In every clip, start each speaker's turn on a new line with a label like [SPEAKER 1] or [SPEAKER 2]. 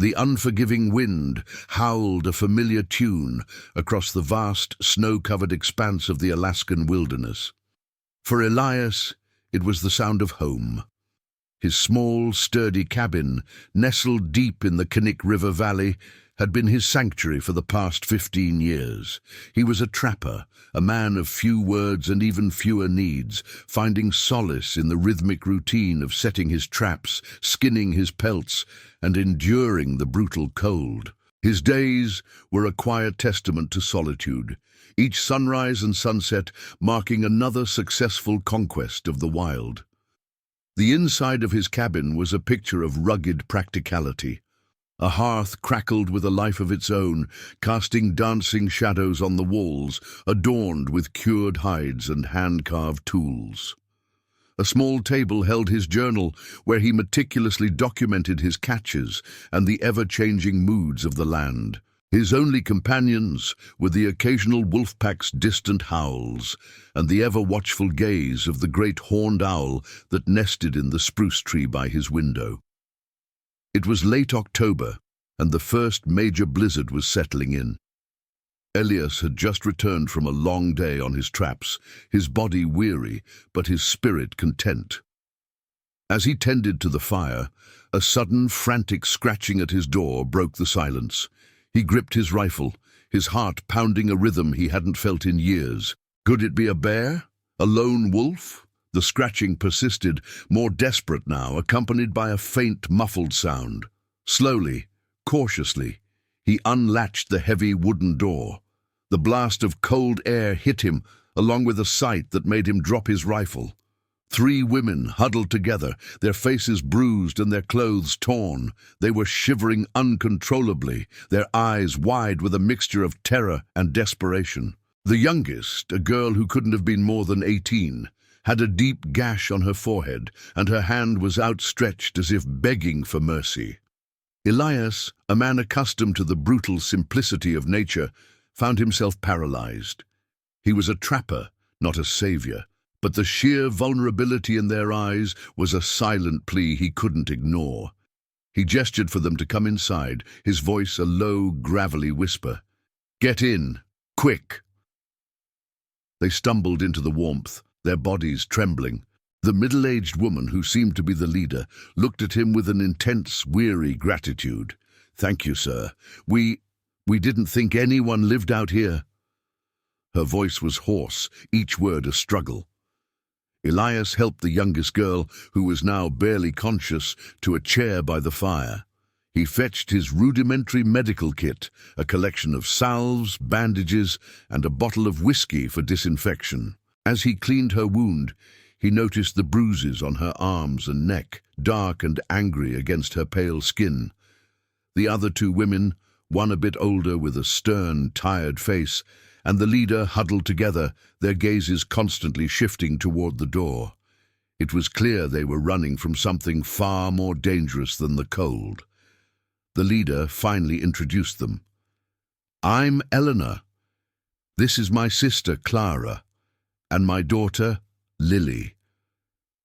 [SPEAKER 1] The unforgiving wind howled a familiar tune across the vast, snow-covered expanse of the Alaskan wilderness. For Elias, it was the sound of home. His small, sturdy cabin, nestled deep in the Knik River valley, had been his sanctuary for the past 15 years. He was a trapper, a man of few words and even fewer needs, finding solace in the rhythmic routine of setting his traps, skinning his pelts, and enduring the brutal cold. His days were a quiet testament to solitude, each sunrise and sunset marking another successful conquest of the wild. The inside of his cabin was a picture of rugged practicality. A hearth crackled with a life of its own, casting dancing shadows on the walls, adorned with cured hides and hand-carved tools. A small table held his journal, where he meticulously documented his catches and the ever-changing moods of the land. His only companions were the occasional wolf pack's distant howls and the ever-watchful gaze of the great horned owl that nested in the spruce tree by his window. It was late October, and the first major blizzard was settling in. Elias had just returned from a long day on his traps, his body weary, but his spirit content. As he tended to the fire, a sudden, frantic scratching at his door broke the silence. He gripped his rifle, his heart pounding a rhythm he hadn't felt in years. Could it be a bear? A lone wolf? The scratching persisted, more desperate now, accompanied by a faint, muffled sound. Slowly, cautiously, he unlatched the heavy wooden door. The blast of cold air hit him, along with a sight that made him drop his rifle. 3 women huddled together, their faces bruised and their clothes torn. They were shivering uncontrollably, their eyes wide with a mixture of terror and desperation. The youngest, a girl who couldn't have been more than 18, had a deep gash on her forehead, and her hand was outstretched as if begging for mercy. Elias, a man accustomed to the brutal simplicity of nature, found himself paralyzed. He was a trapper, not a savior, but the sheer vulnerability in their eyes was a silent plea he couldn't ignore. He gestured for them to come inside, his voice a low, gravelly whisper. "Get in, quick!" They stumbled into the warmth, their bodies trembling. The middle-aged woman, who seemed to be the leader, looked at him with an intense, weary gratitude. "Thank you, sir. We didn't think anyone lived out here." Her voice was hoarse, each word a struggle. Elias helped the youngest girl, who was now barely conscious, to a chair by the fire. He fetched his rudimentary medical kit, a collection of salves, bandages, and a bottle of whiskey for disinfection. As he cleaned her wound, he noticed the bruises on her arms and neck, dark and angry against her pale skin. The other 2 women, one a bit older with a stern, tired face, and the leader huddled together, their gazes constantly shifting toward the door. It was clear they were running from something far more dangerous than the cold. The leader finally introduced them. "I'm Eleanor. This is my sister, Clara, and my daughter, Lily."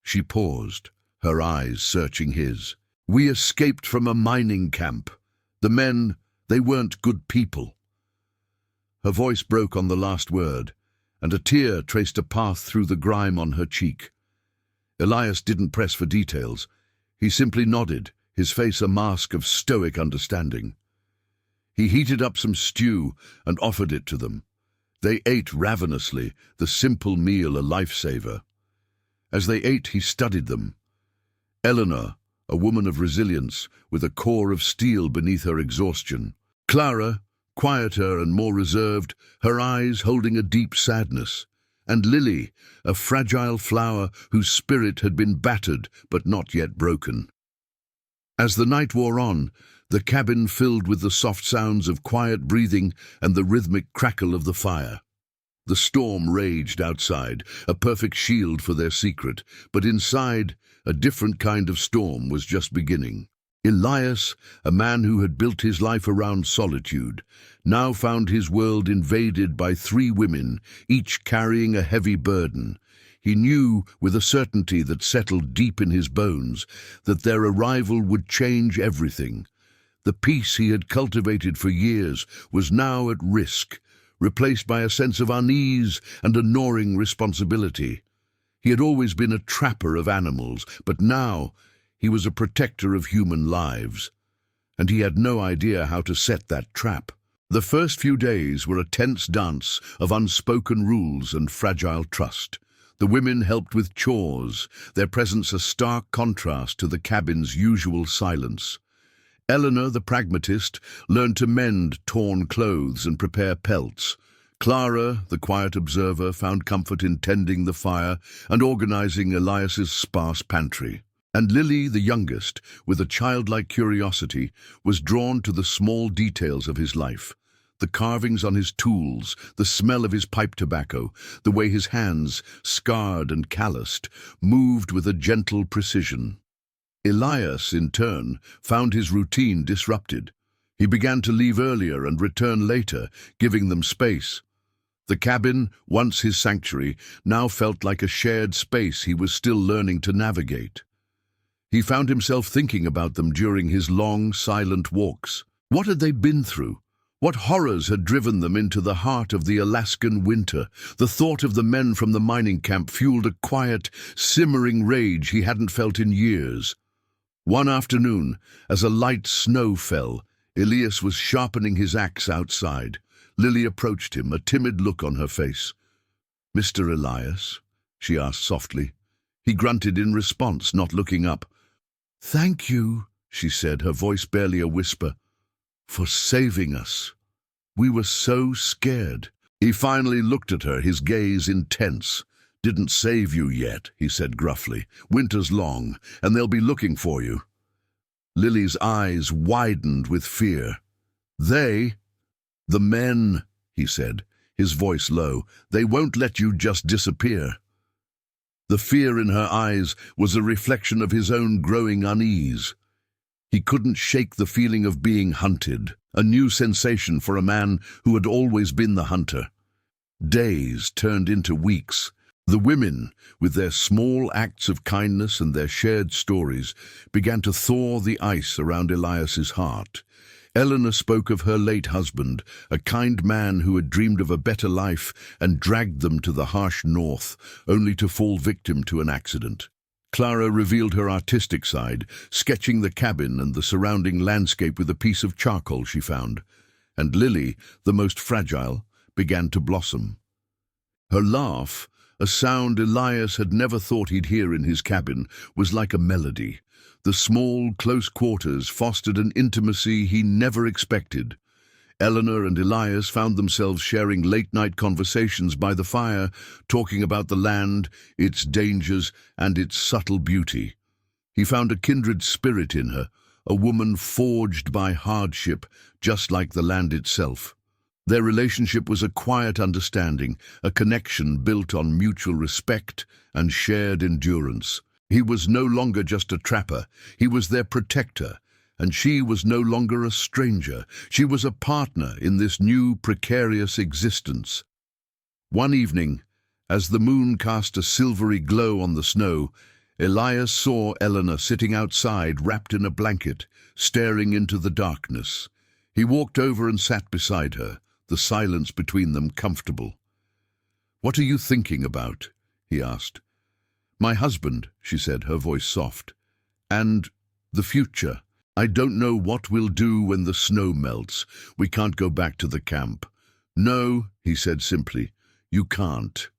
[SPEAKER 1] She paused, her eyes searching his. "We escaped from a mining camp. The men, they weren't good people." Her voice broke on the last word, and a tear traced a path through the grime on her cheek. Elias didn't press for details. He simply nodded, his face a mask of stoic understanding. He heated up some stew and offered it to them. They ate ravenously, the simple meal a lifesaver. As they ate, he studied them. Eleanor, a woman of resilience, with a core of steel beneath her exhaustion. Clara, quieter and more reserved, her eyes holding a deep sadness. And Lily, a fragile flower whose spirit had been battered but not yet broken. As the night wore on, the cabin filled with the soft sounds of quiet breathing and the rhythmic crackle of the fire. The storm raged outside, a perfect shield for their secret, but inside, a different kind of storm was just beginning. Elias, a man who had built his life around solitude, now found his world invaded by 3 women, each carrying a heavy burden. He knew, with a certainty that settled deep in his bones, that their arrival would change everything. The peace he had cultivated for years was now at risk, replaced by a sense of unease and a gnawing responsibility. He had always been a trapper of animals, but now he was a protector of human lives, and he had no idea how to set that trap. The first few days were a tense dance of unspoken rules and fragile trust. The women helped with chores, their presence a stark contrast to the cabin's usual silence. Eleanor, the pragmatist, learned to mend torn clothes and prepare pelts. Clara, the quiet observer, found comfort in tending the fire and organizing Elias's sparse pantry. And Lily, the youngest, with a childlike curiosity, was drawn to the small details of his life. The carvings on his tools, the smell of his pipe tobacco, the way his hands, scarred and calloused, moved with a gentle precision. Elias, in turn, found his routine disrupted. He began to leave earlier and return later, giving them space. The cabin, once his sanctuary, now felt like a shared space he was still learning to navigate. He found himself thinking about them during his long, silent walks. What had they been through? What horrors had driven them into the heart of the Alaskan winter? The thought of the men from the mining camp fueled a quiet, simmering rage he hadn't felt in years. One afternoon, as a light snow fell, Elias was sharpening his axe outside. Lily approached him, a timid look on her face. "Mr. Elias?" she asked softly. He grunted in response, not looking up. "Thank you," she said, her voice barely a whisper, "for saving us. We were so scared." He finally looked at her, his gaze intense. "Didn't save you yet," he said gruffly. "Winter's long, and they'll be looking for you." Lily's eyes widened with fear. "They? The men," he said, his voice low. "They won't let you just disappear." The fear in her eyes was a reflection of his own growing unease. He couldn't shake the feeling of being hunted, a new sensation for a man who had always been the hunter. Days turned into weeks. The women, with their small acts of kindness and their shared stories, began to thaw the ice around Elias's heart. Eleanor spoke of her late husband, a kind man who had dreamed of a better life and dragged them to the harsh north, only to fall victim to an accident. Clara revealed her artistic side, sketching the cabin and the surrounding landscape with a piece of charcoal she found. And Lily, the most fragile, began to blossom. Her laugh, a sound Elias had never thought he'd hear in his cabin, was like a melody. The small, close quarters fostered an intimacy he never expected. Eleanor and Elias found themselves sharing late-night conversations by the fire, talking about the land, its dangers, and its subtle beauty. He found a kindred spirit in her, a woman forged by hardship, just like the land itself. Their relationship was a quiet understanding, a connection built on mutual respect and shared endurance. He was no longer just a trapper, he was their protector, and she was no longer a stranger. She was a partner in this new, precarious existence. One evening, as the moon cast a silvery glow on the snow, Elias saw Eleanor sitting outside, wrapped in a blanket, staring into the darkness. He walked over and sat beside her, the silence between them comfortable. "What are you thinking about?" he asked. "My husband," she said, her voice soft. "And the future. I don't know what we'll do when the snow melts. We can't go back to the camp." "No," he said simply, "you can't."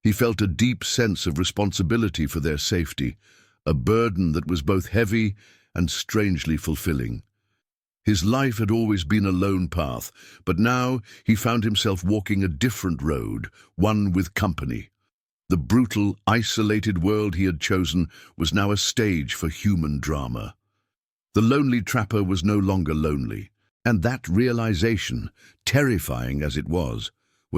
[SPEAKER 1] He felt a deep sense of responsibility for their safety, a burden that was both heavy and strangely fulfilling. His life had always been a lone path, but now he found himself walking a different road, one with company. The brutal, isolated world he had chosen was now a stage for human drama. The lonely trapper was no longer lonely, and that realization, terrifying as it was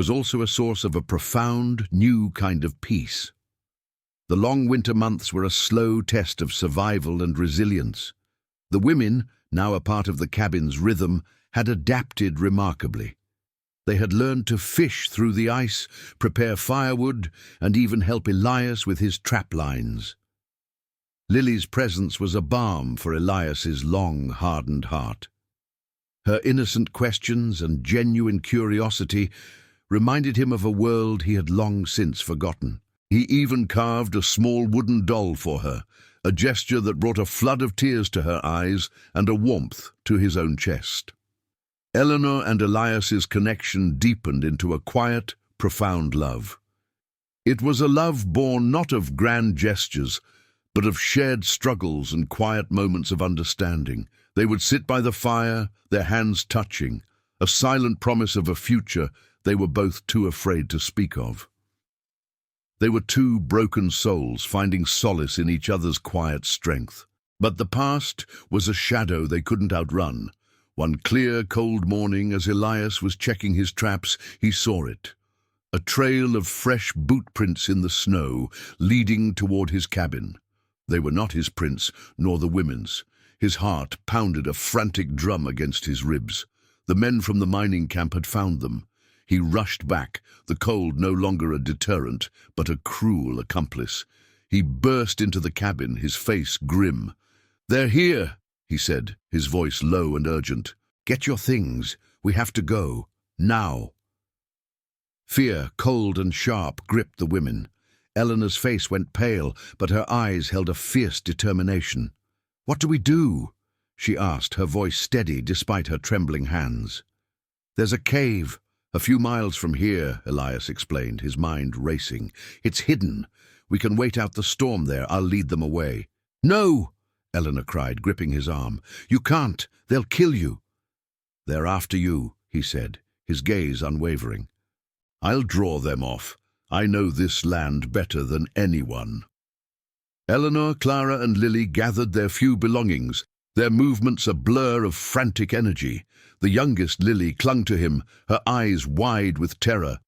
[SPEAKER 1] also a source of a profound, new kind of peace. The long winter months were a slow test of survival and resilience. The women, now a part of the cabin's rhythm, had adapted remarkably. They had learned to fish through the ice, prepare firewood, and even help Elias with his trap lines. Lily's presence was a balm for Elias's long, hardened heart. Her innocent questions and genuine curiosity reminded him of a world he had long since forgotten. He even carved a small wooden doll for her, a gesture that brought a flood of tears to her eyes and a warmth to his own chest. Eleanor and Elias's connection deepened into a quiet, profound love. It was a love born not of grand gestures, but of shared struggles and quiet moments of understanding. They would sit by the fire, their hands touching, a silent promise of a future they were both too afraid to speak of. They were two broken souls finding solace in each other's quiet strength. But the past was a shadow they couldn't outrun. One clear, cold morning, as Elias was checking his traps, he saw it. A trail of fresh boot prints in the snow, leading toward his cabin. They were not his prints, nor the women's. His heart pounded a frantic drum against his ribs. The men from the mining camp had found them. He rushed back, the cold no longer a deterrent, but a cruel accomplice. He burst into the cabin, his face grim. "They're here," he said, his voice low and urgent. "Get your things. We have to go. Now." Fear, cold and sharp, gripped the women. Eleanor's face went pale, but her eyes held a fierce determination. "What do we do?" she asked, her voice steady despite her trembling hands. "There's a cave a few miles from here," Elias explained, his mind racing. "It's hidden. We can wait out the storm there. I'll lead them away." "No!" Eleanor cried, gripping his arm. "You can't. They'll kill you." "They're after you," he said, his gaze unwavering. "I'll draw them off. I know this land better than anyone." Eleanor, Clara, and Lily gathered their few belongings, their movements a blur of frantic energy. The youngest, Lily, clung to him, her eyes wide with terror.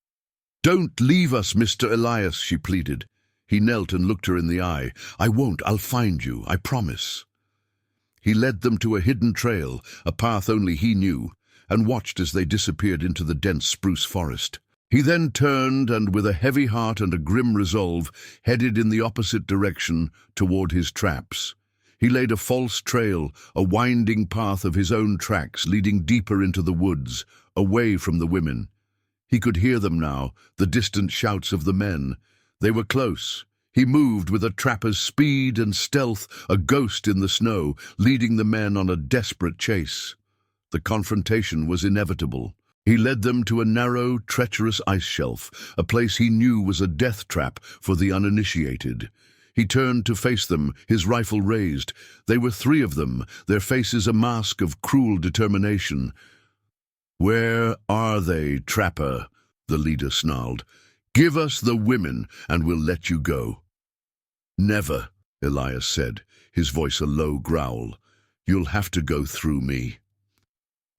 [SPEAKER 1] "Don't leave us, Mr. Elias," she pleaded. He knelt and looked her in the eye. "I won't. I'll find you. I promise." He led them to a hidden trail, a path only he knew, and watched as they disappeared into the dense spruce forest. He then turned and, with a heavy heart and a grim resolve, headed in the opposite direction toward his traps. He laid a false trail, a winding path of his own tracks leading deeper into the woods, away from the women. He could hear them now, the distant shouts of the men. They were close. He moved with a trapper's speed and stealth, a ghost in the snow, leading the men on a desperate chase. The confrontation was inevitable. He led them to a narrow, treacherous ice shelf, a place he knew was a death trap for the uninitiated. He turned to face them, his rifle raised. They were three of them, their faces a mask of cruel determination. "Where are they, trapper?" the leader snarled. "Give us the women, and we'll let you go." "Never," Elias said, his voice a low growl. "You'll have to go through me."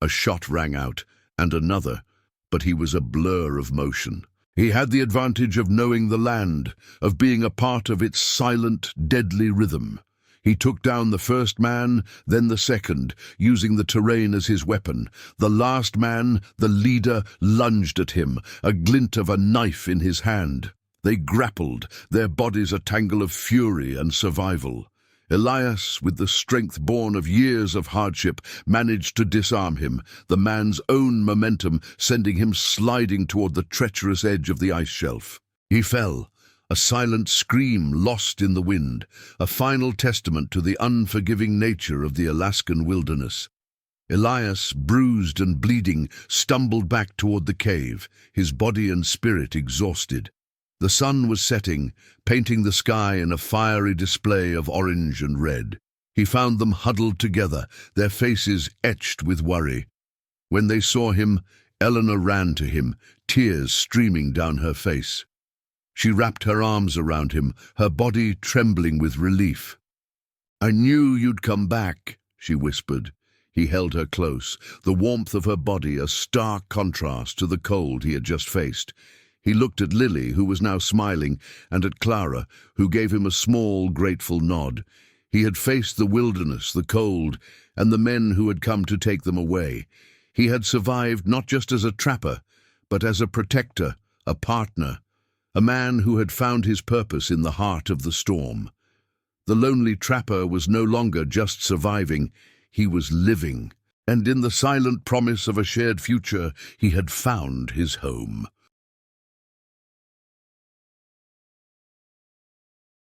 [SPEAKER 1] A shot rang out, and another, but he was a blur of motion. He had the advantage of knowing the land, of being a part of its silent, deadly rhythm. He took down the first man, then the second, using the terrain as his weapon. The last man, the leader, lunged at him, a glint of a knife in his hand. They grappled, their bodies a tangle of fury and survival. Elias, with the strength born of years of hardship, managed to disarm him, the man's own momentum sending him sliding toward the treacherous edge of the ice shelf. He fell, a silent scream lost in the wind, a final testament to the unforgiving nature of the Alaskan wilderness. Elias, bruised and bleeding, stumbled back toward the cave, his body and spirit exhausted. The sun was setting, painting the sky in a fiery display of orange and red. He found them huddled together, their faces etched with worry. When they saw him, Eleanor ran to him, tears streaming down her face. She wrapped her arms around him, her body trembling with relief. "I knew you'd come back," she whispered. He held her close, the warmth of her body a stark contrast to the cold he had just faced. He looked at Lily, who was now smiling, and at Clara, who gave him a small, grateful nod. He had faced the wilderness, the cold, and the men who had come to take them away. He had survived not just as a trapper, but as a protector, a partner, a man who had found his purpose in the heart of the storm. The lonely trapper was no longer just surviving, he was living. And in the silent promise of a shared future, he had found his home.